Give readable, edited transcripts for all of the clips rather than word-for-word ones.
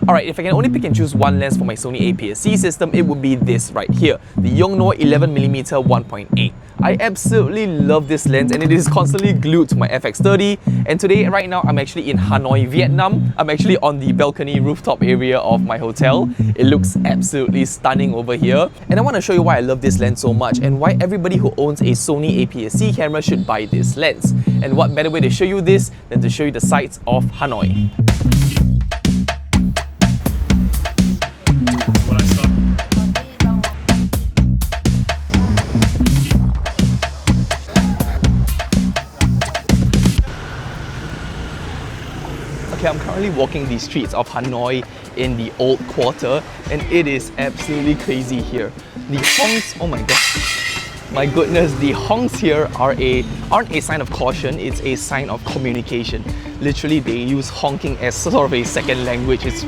Alright, if I can only pick and choose one lens for my Sony APS-C system, it would be this right here, the Yongnuo 11mm 1.8. I absolutely love this lens and it is constantly glued to my FX30. And today, right now, I'm actually in Hanoi, Vietnam. I'm actually on the balcony rooftop area of my hotel. It looks absolutely stunning over here. And I want to show you why I love this lens so much and why everybody who owns a Sony APS-C camera should buy this lens. And what better way to show you this than to show you the sights of Hanoi. Okay, I'm currently walking the streets of Hanoi in the old quarter and it is absolutely crazy here. The honks, oh my god. My goodness, the honks here aren't a sign of caution, it's a sign of communication. Literally, they use honking as sort of a second language. It's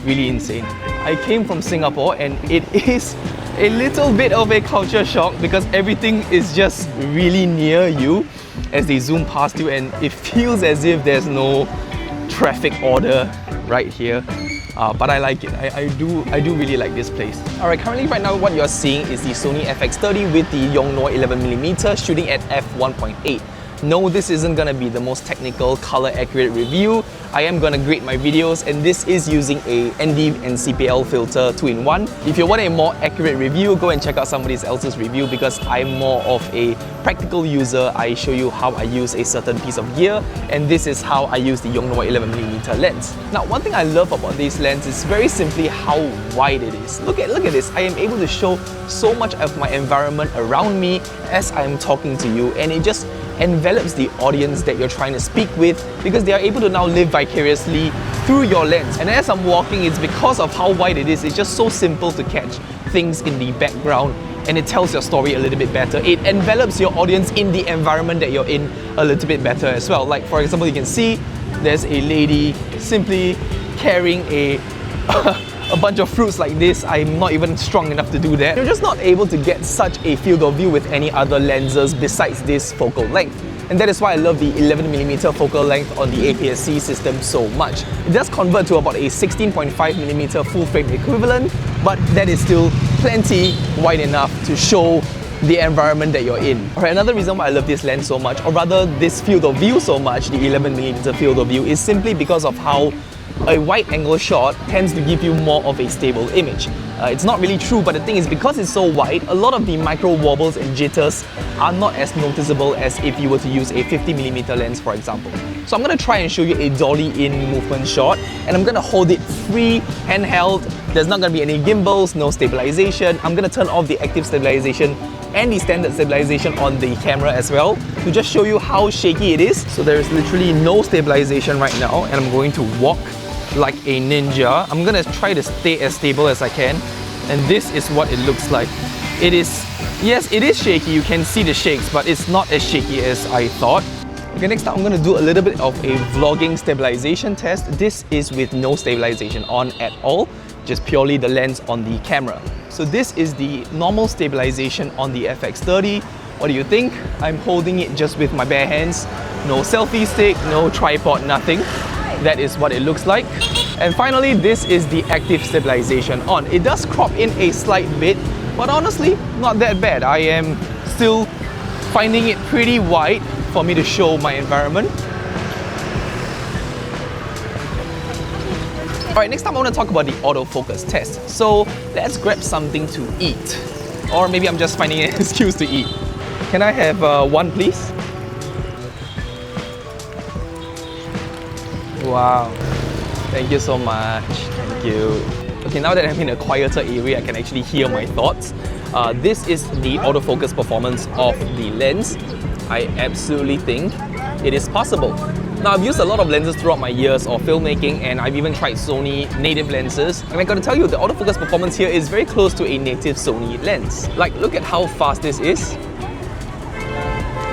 really insane. I came from Singapore and it is a little bit of a culture shock because everything is just really near you as they zoom past you and it feels as if there's no traffic order right here. But I like it. I do really like this place. Alright, currently right now what you're seeing is the Sony FX30 with the Yongnuo 11mm shooting at f1.8. No, this isn't gonna be the most technical, color accurate review. I am gonna grade my videos and this is using a ND and CPL filter 2-in-1. If you want a more accurate review, go and check out somebody else's review because I'm more of a practical user. I show you how I use a certain piece of gear and this is how I use the Yongnuo 11mm lens. Now, one thing I love about this lens is very simply how wide it is. Look at this. I am able to show so much of my environment around me as I'm talking to you and it just envelops the audience that you're trying to speak with because they are able to now live vicariously through your lens. And as I'm walking, it's because of how wide it is. It's just so simple to catch things in the background and it tells your story a little bit better. It envelops your audience in the environment that you're in a little bit better as well. Like for example, you can see there's a lady simply carrying a bunch of fruits like this. I'm not even strong enough to do that. You're just not able to get such a field of view with any other lenses besides this focal length. And that is why I love the 11mm focal length on the APS-C system so much. It does convert to about a 16.5mm full frame equivalent, but that is still plenty wide enough to show the environment that you're in. Alright, another reason why I love this lens so much, or rather this field of view so much, the 11mm field of view, is simply because of how a wide angle shot tends to give you more of a stable image. It's not really true, but the thing is because it's so wide, a lot of the micro wobbles and jitters are not as noticeable as if you were to use a 50mm lens, for example. So I'm going to try and show you a dolly in movement shot and I'm going to hold it free, handheld. There's not going to be any gimbals, no stabilization. I'm going to turn off the active stabilization and the standard stabilization on the camera as well to just show you how shaky it is. So there is literally no stabilization right now and I'm going to walk like a ninja. I'm gonna try to stay as stable as I can and this is what it looks like. It is, yes, it is shaky, you can see the shakes, but it's not as shaky as I thought. Okay, next up I'm gonna do a little bit of a vlogging stabilization test. This is with no stabilization on at all, just purely the lens on the camera. So this is the normal stabilization on the FX30. What do you think? I'm holding it just with my bare hands. No selfie stick, no tripod, nothing. That is what it looks like. And finally, this is the active stabilization on. It does crop in a slight bit, but honestly, not that bad. I am still finding it pretty wide for me to show my environment. Alright, next time I want to talk about the autofocus test. So let's grab something to eat. Or maybe I'm just finding an excuse to eat. Can I have one, please? Wow, thank you so much, thank you. Okay, now that I'm in a quieter area, I can actually hear my thoughts. This is the autofocus performance of the lens. I absolutely think it is possible. Now, I've used a lot of lenses throughout my years of filmmaking and I've even tried Sony native lenses. And I gotta tell you, the autofocus performance here is very close to a native Sony lens. Like, look at how fast this is.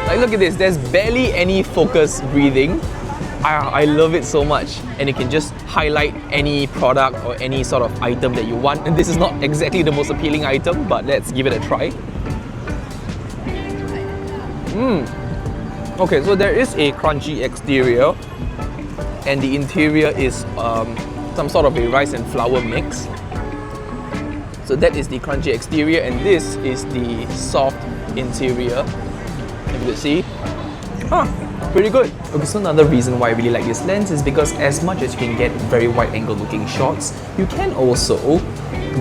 Like, look at this, there's barely any focus breathing. I love it so much, and you can just highlight any product or any sort of item that you want. And this is not exactly the most appealing item, but let's give it a try. Okay, so there is a crunchy exterior and the interior is some sort of a rice and flour mix. So that is the crunchy exterior, and this is the soft interior. If you can see, pretty good. Okay, so another reason why I really like this lens is because as much as you can get very wide angle looking shots, you can also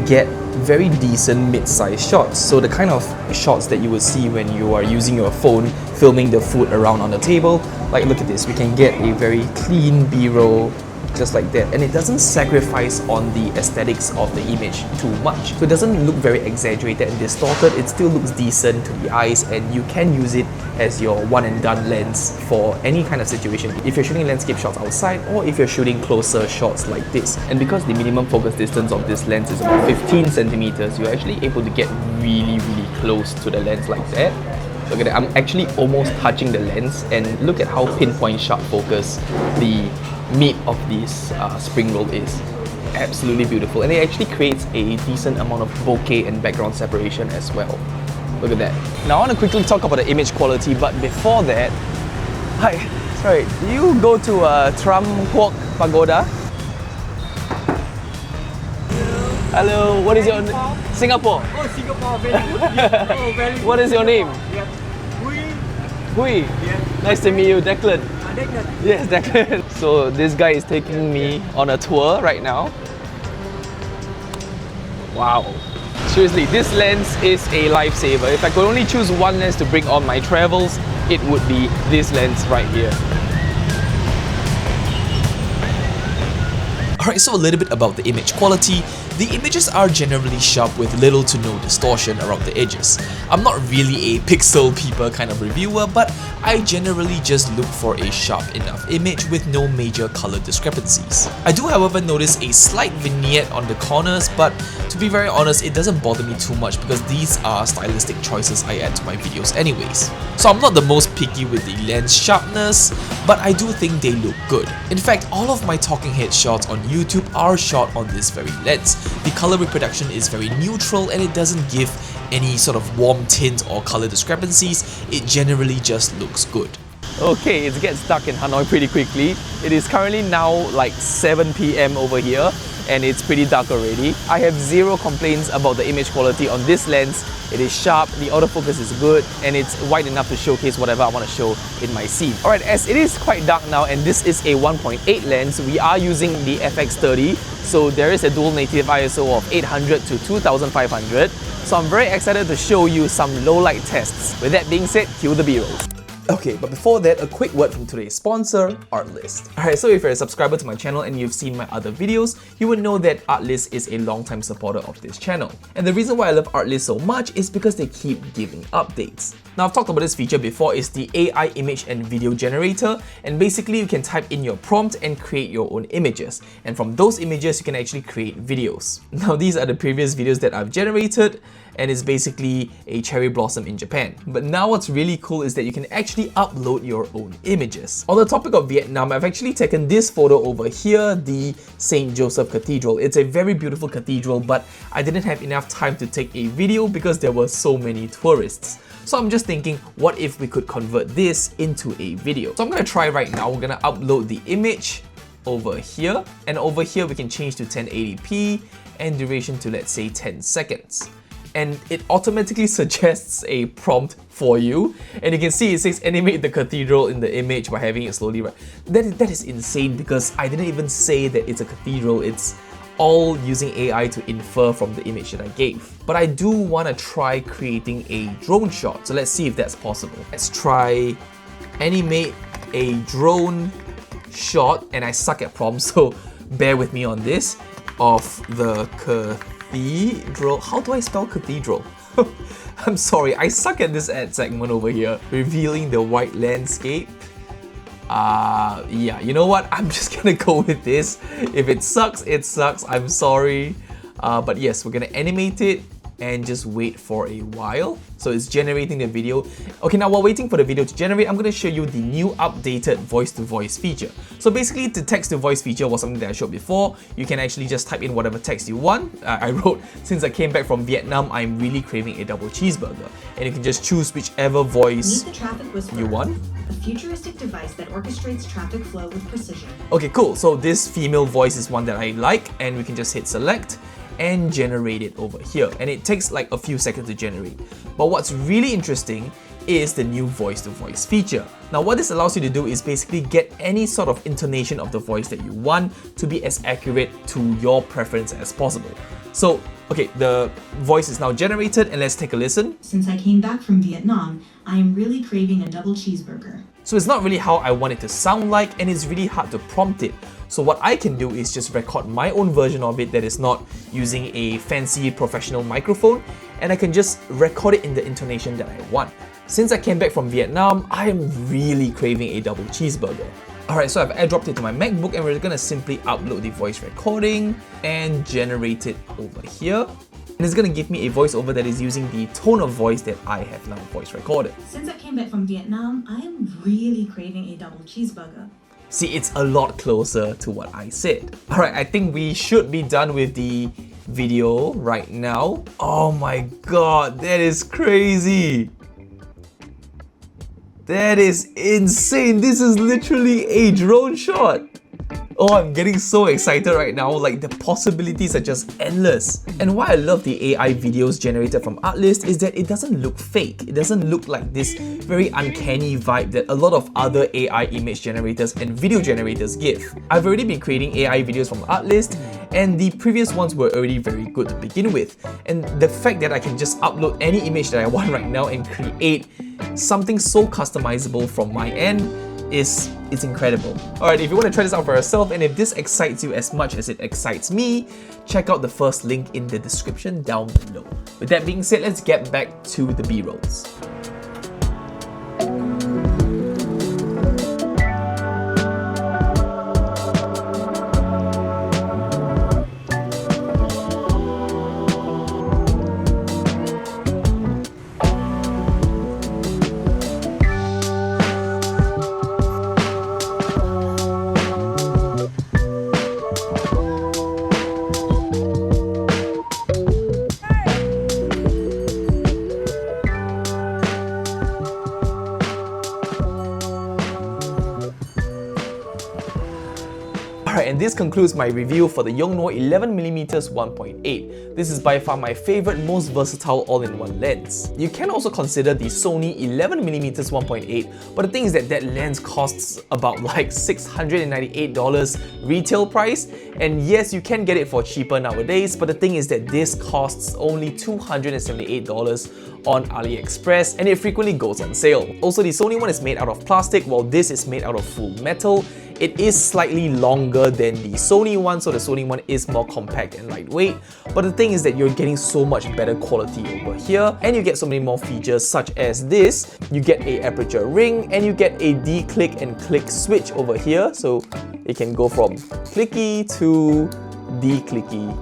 get very decent mid-size shots. So the kind of shots that you would see when you are using your phone filming the food around on the table. Like, look at this, we can get a very clean B-roll just like that, and it doesn't sacrifice on the aesthetics of the image too much. So it doesn't look very exaggerated and distorted, it still looks decent to the eyes, and you can use it as your one and done lens for any kind of situation. If you're shooting landscape shots outside, or if you're shooting closer shots like this. And because the minimum focus distance of this lens is about 15 centimeters, you're actually able to get really close to the lens like that. Look at that, I'm actually almost touching the lens, and look at how pinpoint sharp focus the meat of this spring roll is. Absolutely beautiful, and it actually creates a decent amount of bokeh and background separation as well. Look at that. Now I want to quickly talk about the image quality, but before that, hi, sorry, do you go to Tram Quoc Pagoda? Hello, what is your name? Singapore. Oh, Singapore, very good. Yeah. Oh, very good. What is your name? Yeah. Hui. Yeah. Nice to meet you, Declan. Declan. Yes, Declan. So this guy is taking me on a tour right now. Wow. Seriously, this lens is a lifesaver. If I could only choose one lens to bring on my travels, it would be this lens right here. Alright, so a little bit about the image quality. The images are generally sharp with little to no distortion around the edges. I'm not really a pixel peeper kind of reviewer, but I generally just look for a sharp enough image with no major color discrepancies. I do however notice a slight vignette on the corners, but to be very honest, it doesn't bother me too much because these are stylistic choices I add to my videos anyways. So I'm not the most picky with the lens sharpness, but I do think they look good. In fact, all of my talking head shots on YouTube are shot on this very lens. The color reproduction is very neutral and it doesn't give any sort of warm tint or color discrepancies. It generally just looks good. Okay, it gets dark in Hanoi pretty quickly. It is currently now like 7 PM over here, and it's pretty dark already. I have zero complaints about the image quality on this lens. It is sharp, the autofocus is good, and it's wide enough to showcase whatever I want to show in my scene. Alright, as it is quite dark now and this is a 1.8 lens, we are using the FX30, so there is a dual native ISO of 800 to 2500. So I'm very excited to show you some low light tests. With that being said, cue the B-roll. Okay, but before that, a quick word from today's sponsor, Artlist. Alright, so if you're a subscriber to my channel and you've seen my other videos, you would know that Artlist is a long-time supporter of this channel. And the reason why I love Artlist so much is because they keep giving updates. Now, I've talked about this feature before. It's the AI image and video generator, and basically you can type in your prompt and create your own images. And from those images, you can actually create videos. Now, these are the previous videos that I've generated, and it's basically a cherry blossom in Japan. But now what's really cool is that you can actually upload your own images. On the topic of Vietnam, I've actually taken this photo over here, the St. Joseph Cathedral. It's a very beautiful cathedral, but I didn't have enough time to take a video because there were so many tourists. So I'm just thinking, what if we could convert this into a video? So I'm gonna try right now. We're gonna upload the image over here, and over here we can change to 1080p and duration to, let's say, 10 seconds. And it automatically suggests a prompt for you, and you can see it says animate the cathedral in the image by having it slowly right. That is insane because I didn't even say that it's a cathedral. It's all using AI to infer from the image that I gave. But I do want to try creating a drone shot, so let's see if that's possible. Let's try animate a drone shot, and I suck at prompts, so bear with me on this, of the cathedral. How do I spell cathedral? I'm sorry, I suck at this ad segment over here. Revealing the white landscape. Yeah, you know what? I'm just gonna go with this. If it sucks, it sucks. I'm sorry. But yes, we're gonna animate it and just wait for a while. So it's generating the video. Okay, now while waiting for the video to generate, I'm going to show you the new updated voice-to-voice feature. So basically, the text-to-voice feature was something that I showed before. You can actually just type in whatever text you want. I wrote, since I came back from Vietnam, I'm really craving a double cheeseburger. And you can just choose whichever voice you want. A futuristic device that orchestrates traffic flow with precision. Okay, cool. So this female voice is one that I like, and we can just hit select and generate it over here. And it takes like a few seconds to generate. But what's really interesting is the new voice-to-voice feature. Now what this allows you to do is basically get any sort of intonation of the voice that you want to be as accurate to your preference as possible. So, okay, the voice is now generated, and let's take a listen. Since I came back from Vietnam, I am really craving a double cheeseburger. So it's not really how I want it to sound like, and it's really hard to prompt it. So what I can do is just record my own version of it that is not using a fancy professional microphone, and I can just record it in the intonation that I want. Since I came back from Vietnam, I am really craving a double cheeseburger. Alright, so I've airdropped it to my MacBook, and we're gonna simply upload the voice recording and generate it over here. And it's gonna give me a voiceover that is using the tone of voice that I have now voice recorded. Since I came back from Vietnam, I am really craving a double cheeseburger. See, it's a lot closer to what I said. Alright, I think we should be done with the video right now. Oh my god, that is crazy! That is insane! This is literally a drone shot! Oh, I'm getting so excited right now, like the possibilities are just endless. And why I love the AI videos generated from Artlist is that it doesn't look fake. It doesn't look like this very uncanny vibe that a lot of other AI image generators and video generators give. I've already been creating AI videos from Artlist, and the previous ones were already very good to begin with. And the fact that I can just upload any image that I want right now and create something so customizable from my end it's incredible. Alright, if you want to try this out for yourself, and if this excites you as much as it excites me, check out the first link in the description down below. With that being said, let's get back to the B-rolls. Alright, and this concludes my review for the Yongnuo 11mm 1.8. This is by far my favorite, most versatile all-in-one lens. You can also consider the Sony 11mm 1.8, but the thing is that lens costs about like $698 retail price, and yes, you can get it for cheaper nowadays, but the thing is that this costs only $278 on AliExpress, and it frequently goes on sale. Also, the Sony one is made out of plastic, while this is made out of full metal. It is slightly longer than the Sony one, so the Sony one is more compact and lightweight, but the thing is that you're getting so much better quality over here, and you get so many more features such as this. You get a aperture ring, and you get a de-click and click switch over here, so it can go from clicky to de-clicky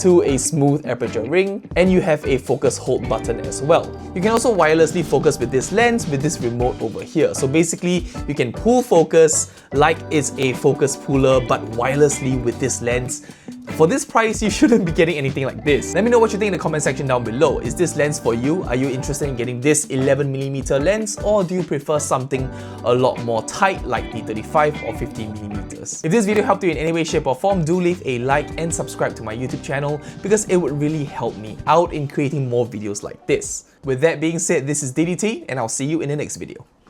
to a smooth aperture ring, and you have a focus hold button as well. You can also wirelessly focus with this lens with this remote over here. So basically, you can pull focus like it's a focus puller, but wirelessly with this lens. For this price, you shouldn't be getting anything like this. Let me know what you think in the comment section down below. Is this lens for you? Are you interested in getting this 11mm lens, or do you prefer something a lot more tight like the 35 or 50mm? If this video helped you in any way, shape or form, do leave a like and subscribe to my YouTube channel, because it would really help me out in creating more videos like this. With that being said, this is DDT, and I'll see you in the next video.